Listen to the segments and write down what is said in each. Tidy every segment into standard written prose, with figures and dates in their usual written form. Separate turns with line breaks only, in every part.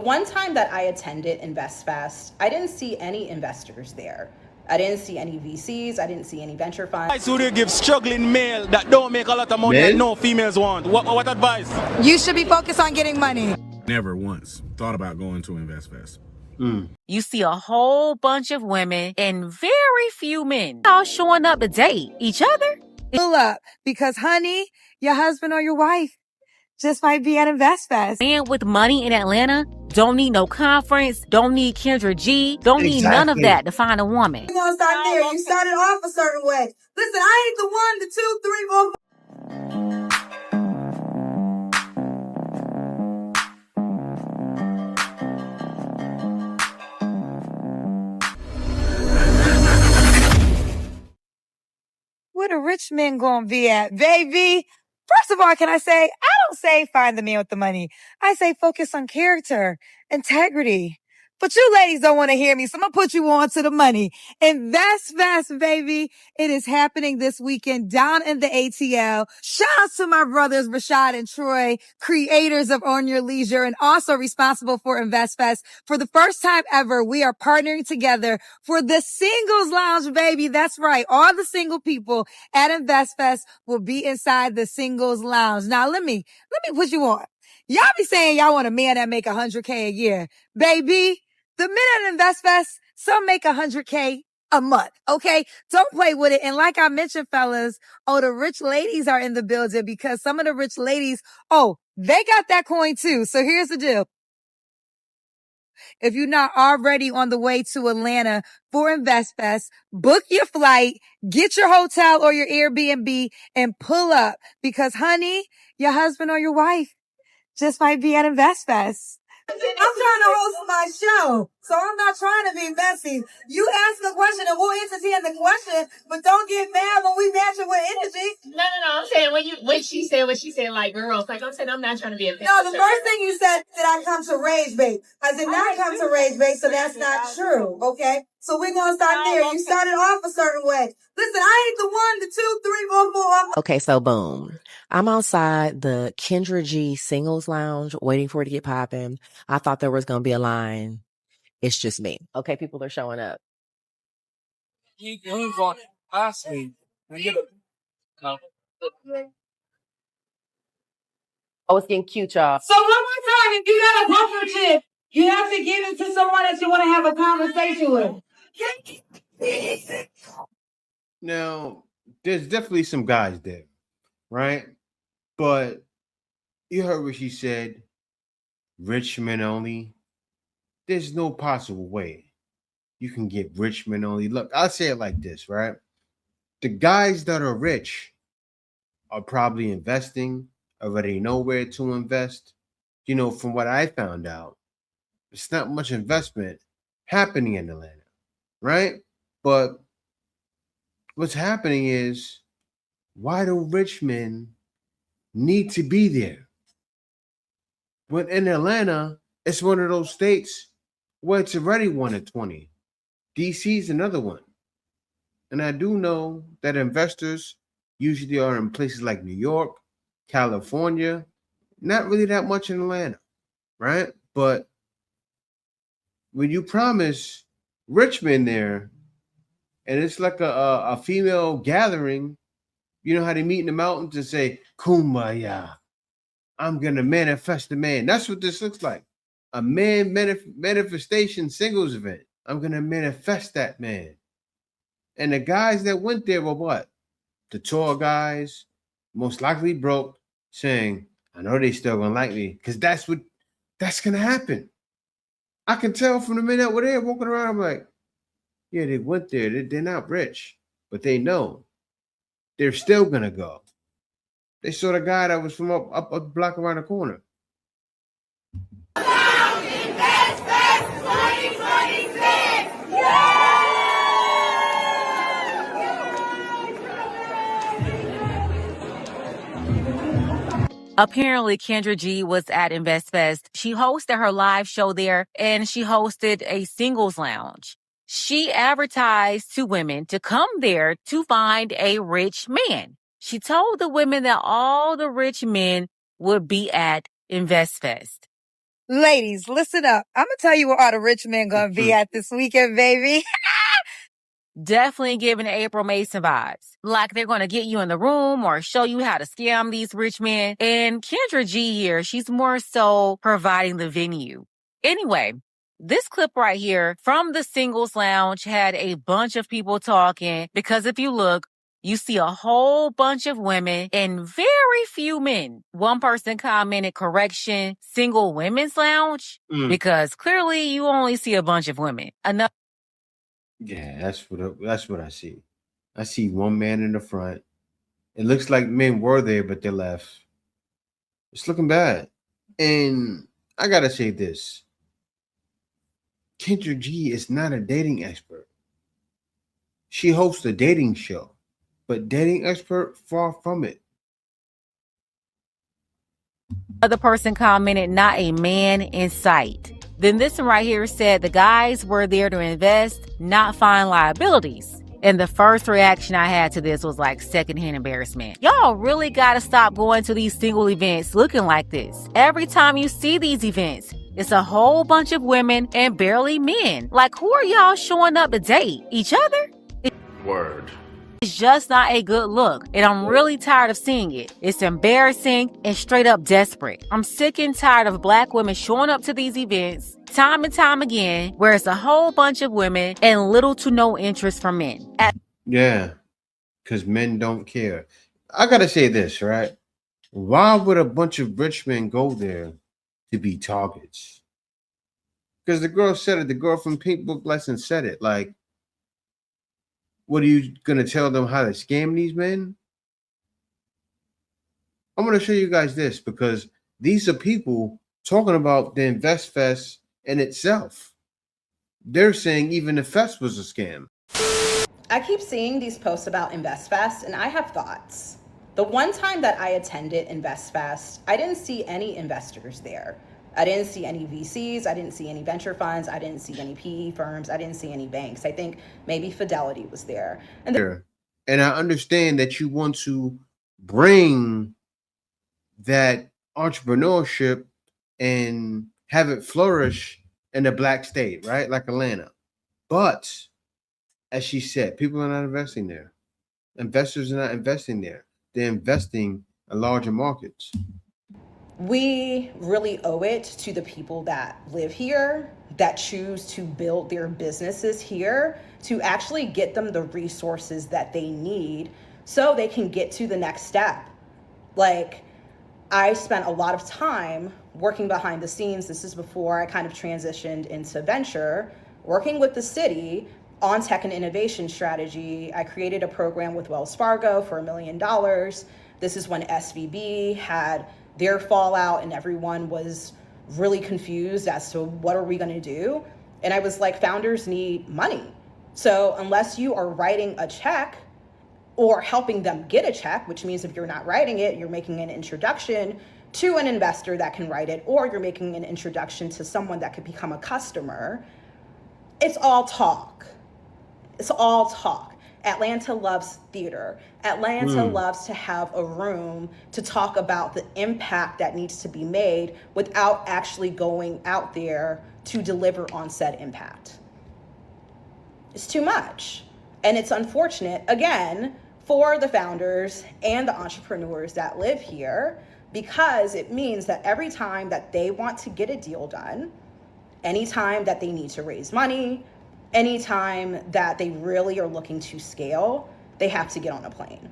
One time that I attended Investfest, I didn't see any investors there. I didn't see any VCs. I didn't see any venture funds.
Advice would you give struggling male that don't make a lot of money and
Men?
no females want? What advice?
You should be focused on getting money.
Never once thought about going to Investfest.
You see a whole bunch of women and very few men all showing up to date each other.
Pull up because, honey, your husband or your wife just might be at Investfest.
Men with money in Atlanta don't need no conference, don't need Kendra G, don't need none of that to find a woman.
We're going to start there. You started off a certain way. Listen, I ain't the one, the two, three, four. Where the rich men gonna be at, baby? First of all, can I say, I don't say find the man with the money. I say focus on character, integrity. But you ladies don't want to hear me, so I'm going to put you on to the money. Investfest, baby. It is happening this weekend down in the ATL. Shout out to my brothers, Rashad and Troy, creators of On Your Leisure and also responsible for Investfest. For the first time ever, we are partnering together for the Singles Lounge, baby. That's right. All the single people at Investfest will be inside the Singles Lounge. Now, let me put you on. Y'all be saying y'all want a man that make $100K a year. Baby, the men at Investfest, some make $100K a month. Okay. Don't play with it. And like I mentioned, fellas, the rich ladies are in the building because some of the rich ladies, they got that coin too. So here's the deal. If you're not already on the way to Atlanta for Investfest, book your flight, get your hotel or your Airbnb and pull up because honey, your husband or your wife just might be at Investfest. I'm trying to host my show, so I'm not trying to be messy. You ask a question and we'll entertain the question, but don't get mad when we match it with energy.
No. I'm saying when she said like girls, like I'm saying I'm not trying to be a
No, the first thing you said, did I come to rage bait? I did not come to rage bait, so that's not true, okay? So we're going to start there. You started off a certain way. Listen, I ain't the one, the two, three, four, four.
Okay, so boom. I'm outside the Kendra G Singles Lounge waiting for it to get popping. I thought there was going to be a line. It's just me. Okay, people are showing up. Oh, it's getting cute, y'all.
So one more time, if you got a bumper chip, you have to give it to someone that you want to have a conversation with.
Now, there's definitely some guys there, right? But you heard what she said. Rich men only. There's no possible way you can get rich men only. Look, I'll say it like this, right? The guys that are rich are probably investing, already know where to invest. You know, from what I found out, it's not much investment happening in Atlanta, right? But what's happening is, why do rich men need to be there? When in Atlanta, it's one of those states where it's already 1 in 20. DC's another one. And I do know that investors usually are in places like New York, California, not really that much in Atlanta, right? But when you promise rich men there, and it's like a female gathering, you know how they meet in the mountains and say, Kumbaya, I'm going to manifest a man. That's what this looks like. A man manifestation singles event. I'm going to manifest that man. And the guys that went there were what? The tour guys, most likely broke, saying, I know they still going to like me because that's going to happen. I can tell from the men that were there walking around, I'm like, yeah, they went there. They're not rich, but they know they're still going to go. They saw the guy that was from up a block around the corner.
Apparently, Kendra G was at Investfest. She hosted her live show there and she hosted a singles lounge. She advertised to women to come there to find a rich man. She told the women that all the rich men would be at Investfest.
Ladies, listen up. I'm gonna tell you where all the rich men gonna be at this weekend, baby.
Definitely giving April Mason vibes. Like they're going to get you in the room or show you how to scam these rich men. And Kendra G here, she's more so providing the venue. Anyway, this clip right here from the Singles Lounge had a bunch of people talking because if you look, you see a whole bunch of women and very few men. One person commented, correction, single women's lounge, because clearly you only see a bunch of women. Another
Yeah, that's what I see. I see one man in the front. It looks like men were there, but they left. It's looking bad. And I gotta say this. Kendra G is not a dating expert. She hosts a dating show, but dating expert, far from it.
person commented, not a man in sight. Then this one right here said the guys were there to invest, not find liabilities. And the first reaction I had to this was like secondhand embarrassment. Y'all really gotta stop going to these single events looking like this. Every time you see these events, it's a whole bunch of women and barely men. Like, who are y'all showing up to date? Each other?
Word.
It's just not a good look, and I'm really tired of seeing it. It's embarrassing and straight up desperate. I'm sick and tired of black women showing up to these events time and time again, where it's a whole bunch of women and little to no interest from men.
Yeah, because men don't care. I gotta say this, right? Why would a bunch of rich men go there to be targets? Because the girl said it. The girl from Pink Book Lesson said it. Like, what are you going to tell them how to scam these men? I'm going to show you guys this because these are people talking about the Investfest in itself. They're saying even the fest was a scam.
I keep seeing these posts about Investfest, and I have thoughts. The one time that I attended Investfest, I didn't see any investors there. I didn't see any VCs. I didn't see any venture funds. I didn't see any PE firms. I didn't see any banks. I think maybe Fidelity was there.
And I understand that you want to bring that entrepreneurship and have it flourish in a black state, right? Like Atlanta. But as she said, people are not investing there. Investors are not investing there. They're investing in larger markets.
We really owe it to the people that live here, that choose to build their businesses here, to actually get them the resources that they need so they can get to the next step. Like, I spent a lot of time working behind the scenes. This is before I kind of transitioned into venture, working with the city on tech and innovation strategy. I created a program with Wells Fargo for $1 million. This is when SVB had their fallout and everyone was really confused as to what are we going to do. And I was like, founders need money. So unless you are writing a check or helping them get a check, which means if you're not writing it, you're making an introduction to an investor that can write it, or you're making an introduction to someone that could become a customer, it's all talk. It's all talk. Atlanta loves theater. Atlanta loves to have a room to talk about the impact that needs to be made without actually going out there to deliver on said impact. It's too much. And it's unfortunate, again, for the founders and the entrepreneurs that live here, because it means that every time that they want to get a deal done, anytime that they need to raise money, anytime that they really are looking to scale, they have to get on a plane.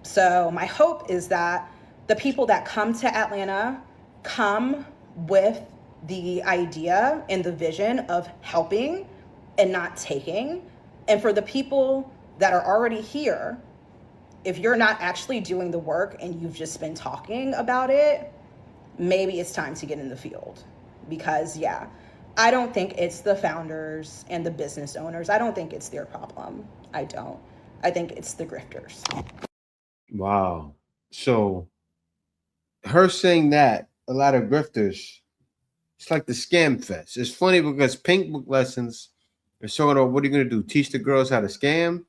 So my hope is that the people that come to Atlanta come with the idea and the vision of helping and not taking. And for the people that are already here, if you're not actually doing the work and you've just been talking about it, maybe it's time to get in the field. Because yeah, I don't think it's the founders and the business owners. I don't think it's their problem. I don't. I think it's the grifters.
Wow. So her saying that, a lot of grifters, it's like the scam fest. It's funny because Pink Book Lessons are sort of, what are you going to do? Teach the girls how to scam?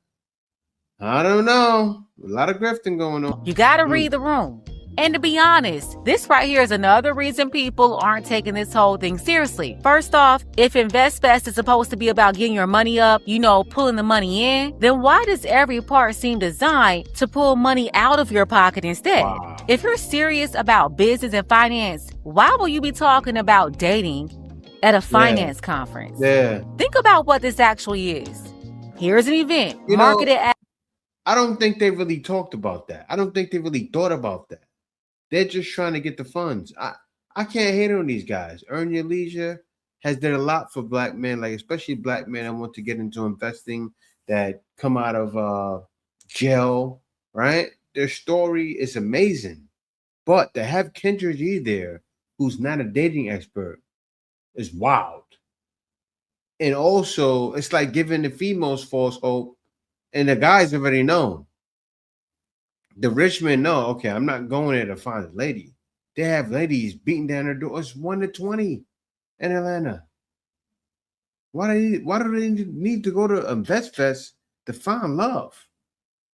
I don't know. A lot of grifting going on.
You gotta read the room. And to be honest, this right here is another reason people aren't taking this whole thing seriously. First off, if Investfest is supposed to be about getting your money up, pulling the money in, then why does every part seem designed to pull money out of your pocket instead?
Wow.
If you're serious about business and finance, why will you be talking about dating at a finance conference?
Yeah.
Think about what this actually is. Here's an event marketed as...
I don't think they really talked about that. I don't think they really thought about that. They're just trying to get the funds. I can't hate on these guys. Earn Your Leisure has done a lot for black men, like especially black men that want to get into investing, that come out of jail, right? Their story is amazing. But to have Kendra G there, who's not a dating expert, is wild. And also, it's like giving the females false hope, and the guys already know. The rich men know, okay, I'm not going there to find a lady. They have ladies beating down their door. It's 1 to 20 in Atlanta. Why do they need to go to Investfest to find love?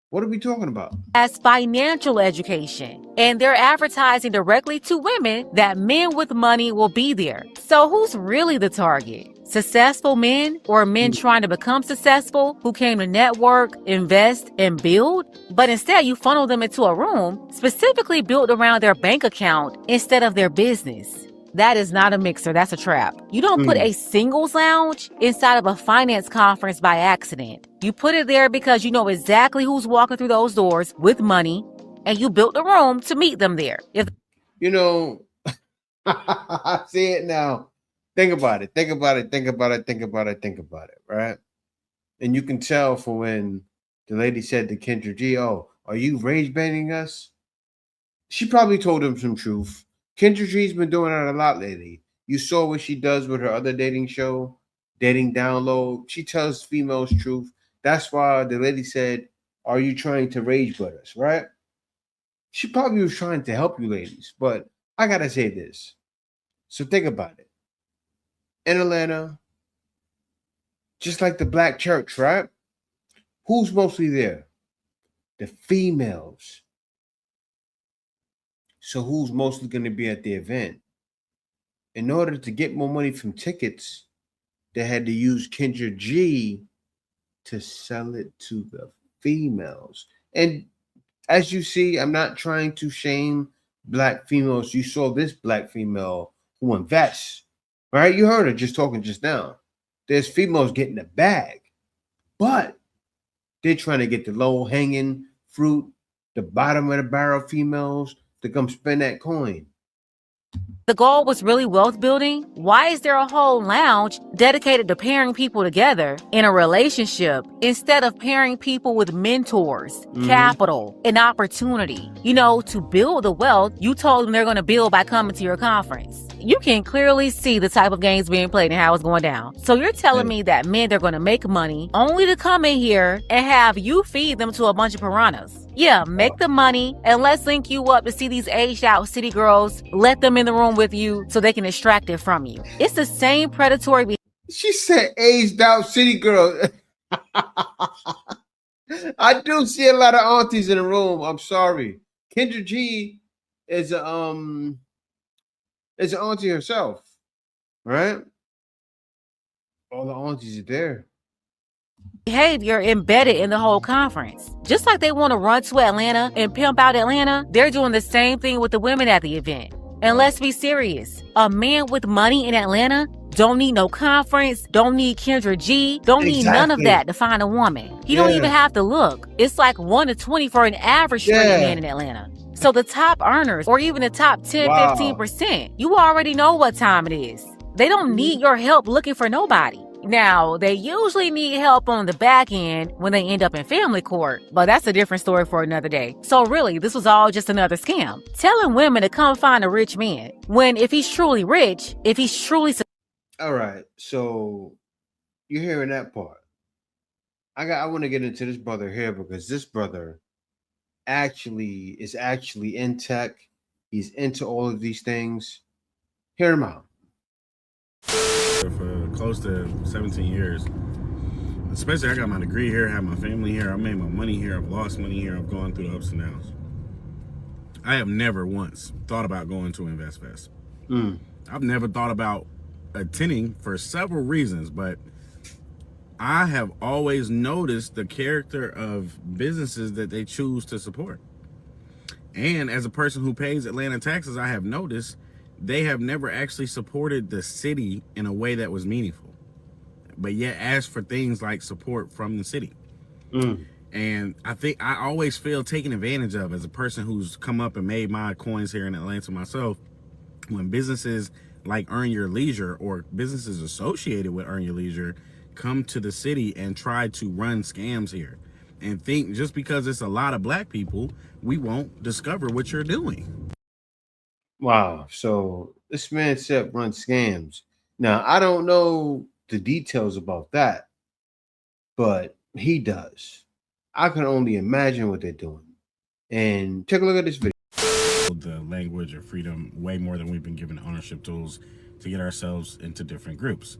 What are we talking about?
As financial education, and they're advertising directly to women that men with money will be there. So who's really the target? Successful men or men trying to become successful who came to network, invest, and build? But instead you funnel them into a room specifically built around their bank account instead of their business. That is not a mixer, that's a trap. You don't put a singles lounge inside of a finance conference by accident. You put it there because you know exactly who's walking through those doors with money, and you built the room to meet them there.
I see it now. Think about it, right? And you can tell for when the lady said to Kendra G, oh, are you rage baiting us? She probably told him some truth. Kendra G's been doing that a lot lately. You saw what she does with her other dating show, Dating Download. She tells females truth. That's why the lady said, are you trying to rage bait us, right? She probably was trying to help you ladies, but I got to say this. So think about it. In Atlanta, just like the black church, right? Who's mostly there? The females. So who's mostly going to be at the event? In order to get more money from tickets, they had to use Kendra G to sell it to the females. And as you see, I'm not trying to shame black females. You saw this black female who invests, right? You heard her just talking just now. There's females getting the bag, but they're trying to get the low-hanging fruit, the bottom of the barrel females to come spend that coin.
The goal was really wealth building. Why is there a whole lounge dedicated to pairing people together in a relationship instead of pairing people with mentors, capital, and opportunity? To build the wealth you told them they're going to build by coming to your conference. You can clearly see the type of games being played and how it's going down. So you're telling me that men, they're going to make money only to come in here and have you feed them to a bunch of piranhas. Yeah, make the money and let's link you up to see these aged out city girls. Let them in the room with you so they can extract it from you. It's the same predatory behavior.
She said aged out city girls. I do see a lot of aunties in the room. I'm sorry. Kendra G is an auntie herself, right? All the aunties are there.
Behavior embedded in the whole conference. Just like they want to run to Atlanta and pimp out Atlanta, they're doing the same thing with the women at the event. And let's be serious. A man with money in Atlanta don't need no conference, don't need Kendra G, don't need none of that to find a woman. He don't even have to look. It's like 1 to 20 for an average straight man in Atlanta. So the top earners, or even the top 10, 15%, you already know what time it is. They don't need your help looking for nobody. Now, they usually need help on the back end when they end up in family court, but that's a different story for another day. So really, this was all just another scam. Telling women to come find a rich man, when if he's truly rich, if he's truly...
All right, so you're hearing that part. I want to get into this brother here because this brother is actually in tech. He's into all of these things. Hear him out.
For close to 17 years. Especially I got my degree here, I have my family here, I made my money here, I've lost money here, I've gone through the ups and downs. I have never once thought about going to Investfest.
Mm.
I've never thought about attending for several reasons, but I have always noticed the character of businesses that they choose to support. And as a person who pays Atlanta taxes, I have noticed they have never actually supported the city in a way that was meaningful, but yet asked for things like support from the city.
Mm.
And I think I always feel taken advantage of as a person who's come up and made my coins here in Atlanta myself. When businesses like Earn Your Leisure or businesses associated with Earn Your Leisure come to the city and try to run scams here and think just because it's a lot of black people, we won't discover what you're doing.
Wow. So this man said run scams. Now, I don't know the details about that, but he does. I can only imagine what they're doing. And take a look at this video.
The language of freedom way more than we've been given ownership tools to get ourselves into different groups.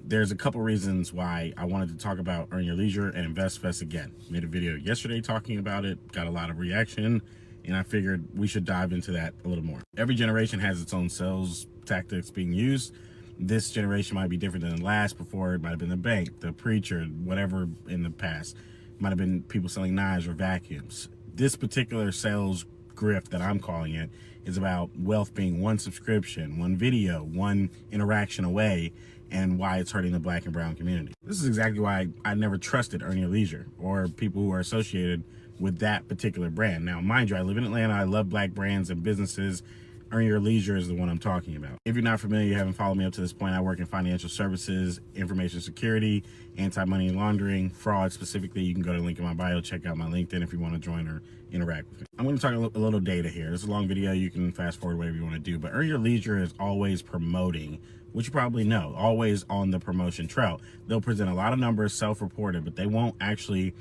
There's a couple reasons why I wanted to talk about Earn Your Leisure and Investfest again. Made a video yesterday talking about it, got a lot of reaction, and I figured we should dive into that a little more. Every generation has its own sales tactics being used. This generation might be different than the last. Before, it might have been the bank, the preacher, whatever in the past. It might have been people selling knives or vacuums. This particular sales grift that I'm calling it is about wealth being one subscription, one video, one interaction away, and why it's hurting the black and brown community. This is exactly why I never trusted Earn Your Leisure or people who are associated with that particular brand. Now, mind you, I live in Atlanta. I love black brands and businesses. Earn Your Leisure is the one I'm talking about. If you're not familiar, you haven't followed me up to this point, I work in financial services, information security, anti-money laundering, fraud specifically. You can go to the link in my bio, check out my LinkedIn if you want to join or interact with me. I'm going to talk a little data here. It's a long video. You can fast forward whatever you want to do, but Earn Your Leisure is always promoting, which you probably know, always on the promotion trail. They'll present a lot of numbers, self-reported, but they won't actually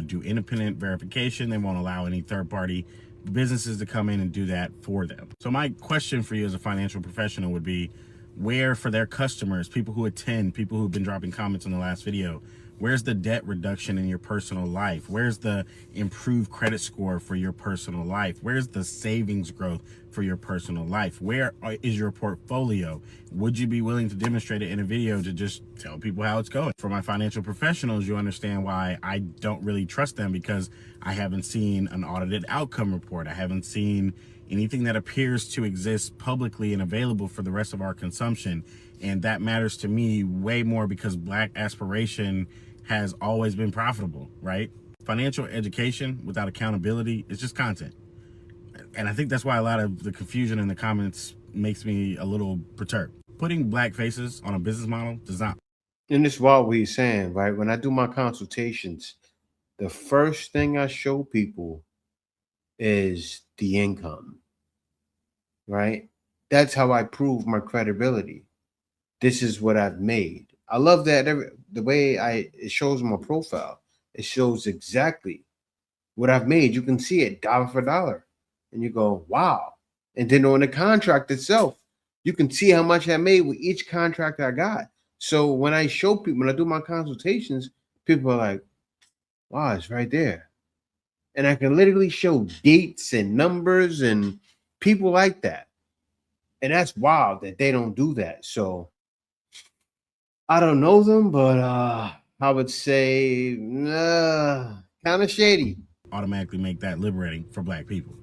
do independent verification. They won't allow any third-party businesses to come in and do that for them. So my question for you as a financial professional would be, where for their customers, people who attend, people who've been dropping comments on the last video, where's the debt reduction in your personal life? Where's the improved credit score for your personal life? Where's the savings growth for your personal life? Where is your portfolio? Would you be willing to demonstrate it in a video to just tell people how it's going? For my financial professionals, you understand why I don't really trust them, because I haven't seen an audited outcome report. I haven't seen anything that appears to exist publicly and available for the rest of our consumption. And that matters to me way more because black aspiration has always been profitable, right? Financial education without accountability is just content. And I think that's why a lot of the confusion in the comments makes me a little perturbed. Putting black faces on a business model does not.
And this is what he's saying, right? When I do my consultations, the first thing I show people is the income, right? That's how I prove my credibility. This is what I've made. I love that the way it shows my profile. It shows exactly what I've made. You can see it dollar for dollar. And you go, wow. And then on the contract itself, you can see how much I made with each contract I got. So when I show people, when I do my consultations, people are like, wow, it's right there. And I can literally show dates and numbers and people like that. And that's wild that they don't do that. So I don't know them, but I would say kind of shady.
Automatically make that liberating for black people.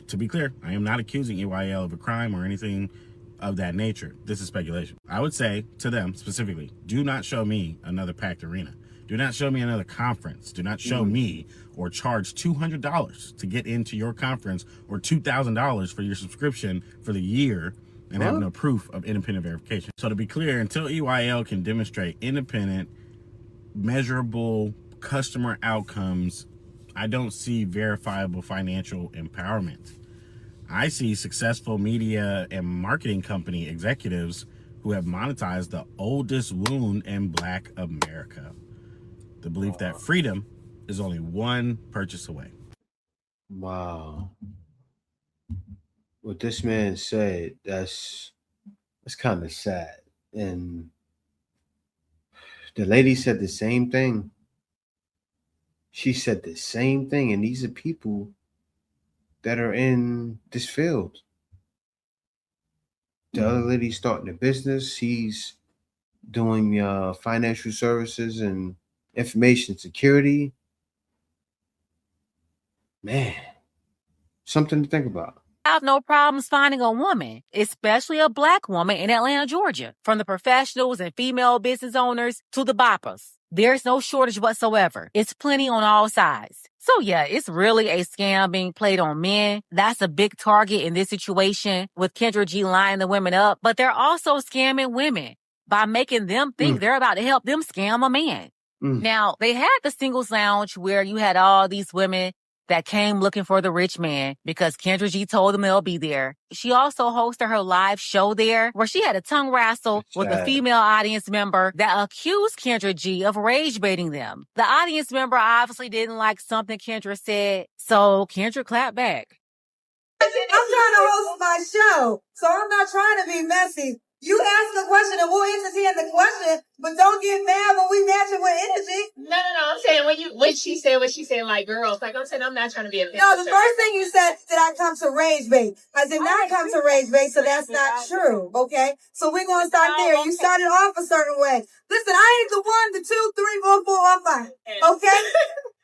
To be clear, I am not accusing EYL of a crime or anything of that nature. This is speculation. I would say to them specifically, do not show me another packed arena. Do not show me another conference. Do not show me or charge $200 to get into your conference or $2,000 for your subscription for the year and have no proof of independent verification. So to be clear, until EYL can demonstrate independent, measurable customer outcomes, I don't see verifiable financial empowerment. I see successful media and marketing company executives who have monetized the oldest wound in Black America. The belief that freedom is only one purchase away.
Wow. What this man said, that's kind of sad. And the lady said the same thing. She said the same thing. And these are people that are in this field. The other lady's starting a business. He's doing financial services and information security. Man, something to think about.
Have no problems finding a woman, especially a black woman in Atlanta, Georgia. From the professionals and female business owners to the boppers, there's no shortage whatsoever. It's plenty on all sides. So yeah, it's really a scam being played on men. That's a big target in this situation with Kendra G lining the women up, but they're also scamming women by making them think they're about to help them scam a man. Now, they had the singles lounge where you had all these women that came looking for the rich man because Kendra G told them they'll be there. She also hosted her live show there where she had a tongue wrestle with a female audience member that accused Kendra G of rage baiting them. The audience member obviously didn't like something Kendra said, so Kendra clapped back.
I'm trying to host my show, so I'm not trying to be messy. You ask the question and we'll entertain the question, but don't get mad when we match it with energy.
No. I'm saying when she said what she said, like girls, like I'm saying, I'm not trying to be a.
No, the first thing you said, did I come to rage bait? I did not come to rage bait, so that's not true. Okay, so we're gonna start there. You started off a certain way. Listen, I ain't the 1, the 2, 3, 4, 4, or 5. Okay,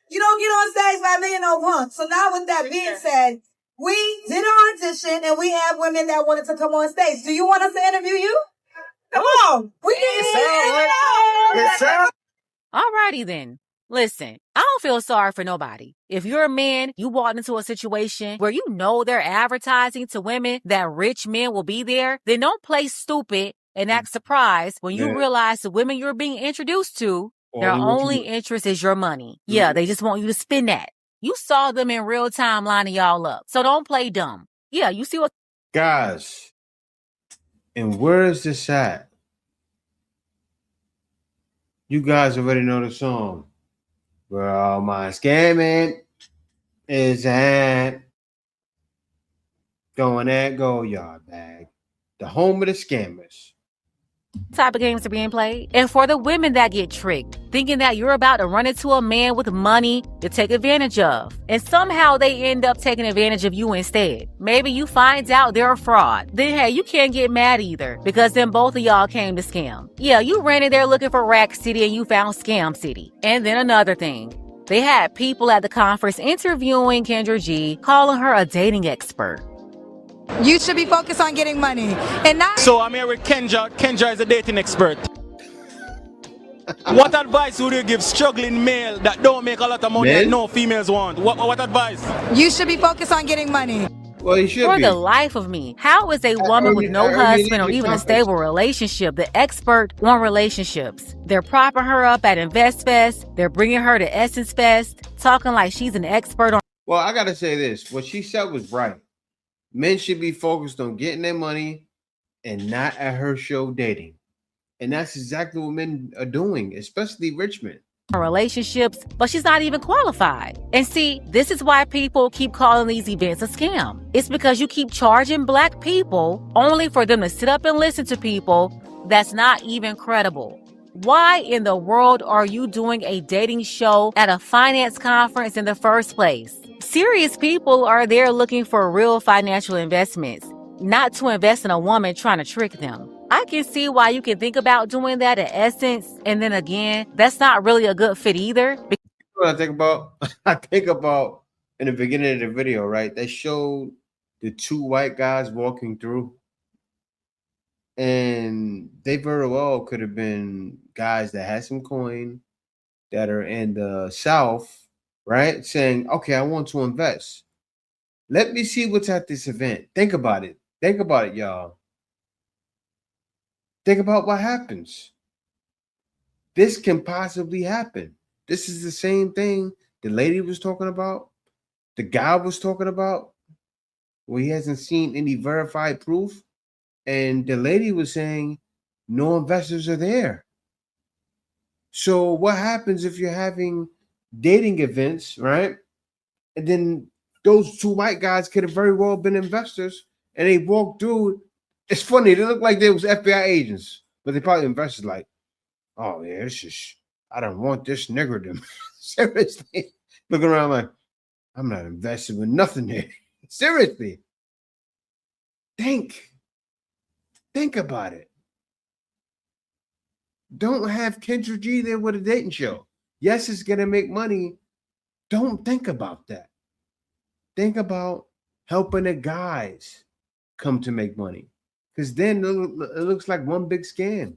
you don't get on stage by being no punk. So now, with that being said. We did an audition and we have women that wanted to come on stage. Do you want us to interview you? Come on. We can.
Alrighty then. Listen, I don't feel sorry for nobody. If you're a man, you walked into a situation where you know they're advertising to women that rich men will be there, then don't play stupid and act surprised when you realize the women you're being introduced to, their only interest is your money. Yeah, they just want you to spend that. You saw them in real time lining y'all up. So don't play dumb. Yeah, you see what...
Guys, and where is this at? You guys already know the song. Where all my scamming is at. Going at Go Yard Bag. The home of the scammers.
Type of games are being played. And for the women that get tricked, thinking that you're about to run into a man with money to take advantage of, and somehow they end up taking advantage of you instead. Maybe you find out they're a fraud. Then hey, you can't get mad either, because then both of y'all came to scam. Yeah, you ran in there looking for Rack City and you found Scam City. And then another thing, they had people at the conference interviewing Kendra G, calling her a dating expert.
You should be focused on getting money and not.
So I'm here with Kendra. Kendra is a dating expert. What advice would you give struggling male that don't make a lot of money and no females want? What advice?
You should be focused on getting money.
Well, you should
For
be.
the life of me, how is a woman with no husband or even a stable relationship the expert on relationships? They're propping her up at Investfest. They're bringing her to Essence Fest, talking like she's an expert on...
Well, I got to say this. What she said was right. Men should be focused on getting their money and not at her show dating. And that's exactly what men are doing, especially rich men.
Relationships, but she's not even qualified. And see, this is why people keep calling these events a scam. It's because you keep charging black people only for them to sit up and listen to people that's not even credible. Why in the world are you doing a dating show at a finance conference in the first place? Serious people are there looking for real financial investments, not to invest in a woman trying to trick them. I can see why you can think about doing that at Essence, and then again, that's not really a good fit either.
What I think about? I think about in the beginning of the video, right? They showed the 2 white guys walking through, and they very well could have been guys that had some coin that are in the South, right? Saying, okay, I want to invest. Let me see what's at this event. Think about it. Think about it, y'all. Think about what happens. This can possibly happen. This is the same thing the lady was talking about, the guy was talking about, where he hasn't seen any verified proof. And the lady was saying no investors are there. So what happens if you're having dating events, right? And then those 2 white guys could have very well been investors, and they walked through. It's funny, they look like they was FBI agents, but they probably investors like, oh yeah, this is, I don't want this nigger to seriously looking around like, I'm not invested with nothing here. Seriously. Think about it. Don't have Kendra G there with a dating show. Yes, it's gonna make money. Don't think about that. Think about helping the guys come to make money. Because then it looks like one big scam.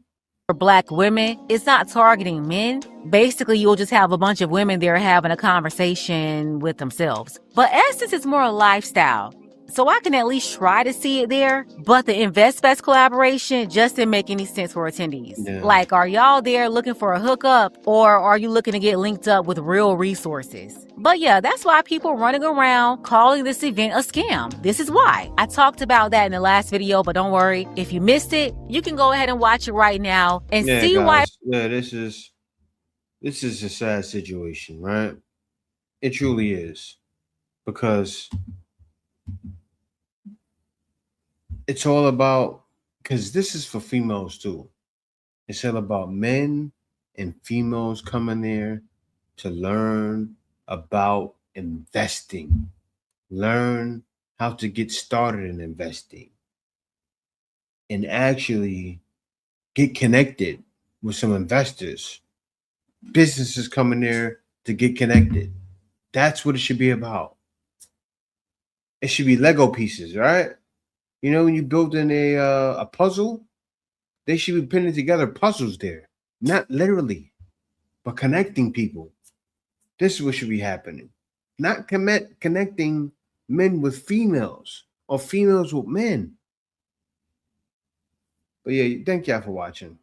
For Black women, it's not targeting men. Basically, you'll just have a bunch of women there having a conversation with themselves. But Essence is more a lifestyle, so I can at least try to see it there. But the Investfest collaboration just didn't make any sense for attendees.
Yeah.
Like, are y'all there looking for a hookup, or are you looking to get linked up with real resources? But yeah, that's why people running around calling this event a scam. This is why. I talked about that in the last video, but don't worry. If you missed it, you can go ahead and watch it right now and see
guys,
why.
Yeah, this is a sad situation, right? It truly is. Because it's all about, because this is for females too. It's all about men and females coming there to learn about investing, learn how to get started in investing, and actually get connected with some investors. Businesses coming there to get connected. That's what it should be about. It should be Lego pieces, right? You know, when you building a puzzle, they should be putting together puzzles there, not literally, but connecting people. This is what should be happening. Not connecting men with females or females with men. But yeah, thank y'all for watching.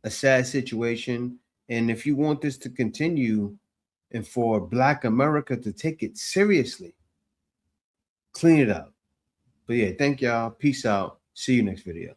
A sad situation. And if you want this to continue and for Black America to take it seriously, clean it up. But yeah, thank y'all. Peace out. See you next video.